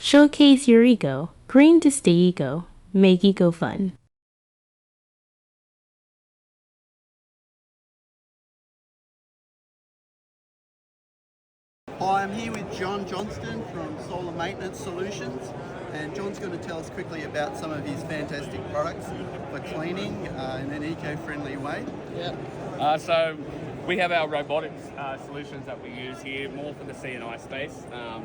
Showcase your ego. Green2Stay Eco. Make eco fun. Hi, I'm here with John Johnston from Solar Maintenance Solutions, and John's going to tell us quickly about some of his fantastic products for cleaning in an eco-friendly way. So we have our robotics solutions that we use here more for the C&I space.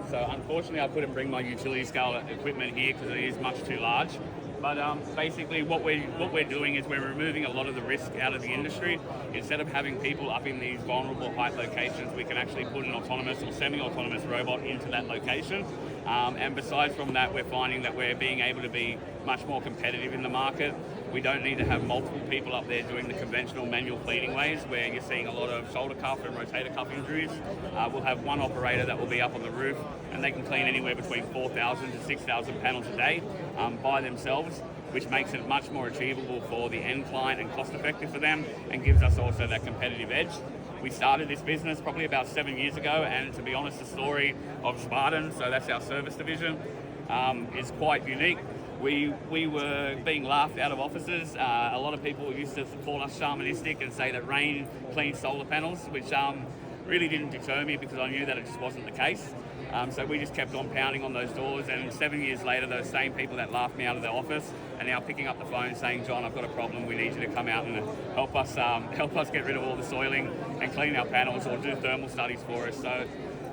So unfortunately I couldn't bring my utility scale equipment here because it is much too large. But basically what we're doing is we're removing a lot of the risk out of the industry. Instead of having people up in these vulnerable height locations, we can actually put an autonomous or semi-autonomous robot into that location. And besides from that, we're finding that we're being able to be much more competitive in the market. We don't need to have multiple people up there doing the conventional manual cleaning ways where you're seeing a lot of shoulder cuff and rotator cuff injuries. We'll have one operator that will be up on the roof and they can clean anywhere between 4,000 to 6,000 panels a day by themselves, which makes it much more achievable for the end client and cost effective for them and gives us also that competitive edge. We started this business probably about 7 years ago, and to be honest, the story of Spartan, so that's our service division, is quite unique. We were being laughed out of offices. A lot of people used to call us shamanistic and say that rain cleans solar panels, which really didn't deter me because I knew that it just wasn't the case. So we just kept on pounding on those doors, and 7 years later, those same people that laughed me out of their office are now picking up the phone saying, "John, I've got a problem. We need you to come out and help us get rid of all the soiling and clean our panels or do thermal studies for us." So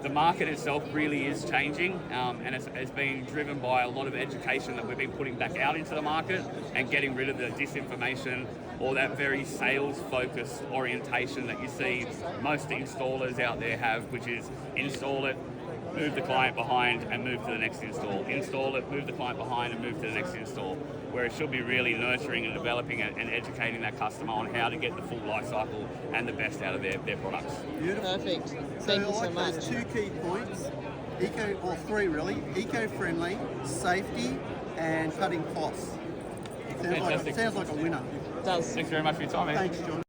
the market itself really is changing, and it's been driven by a lot of education that we've been putting back out into the market and getting rid of the disinformation or that very sales-focused orientation that you see most installers out there have, which is install it, move the client behind and move to the next install. Install it, move the client behind and move to the next install. Where it should be really nurturing and developing it and educating that customer on how to get the full life cycle and the best out of their products. Beautiful. Perfect. Thank you so much. Those two key points, three really, eco-friendly, safety and cutting costs. Sounds like a winner. It does. Thanks very much for your time, man. Thanks, John.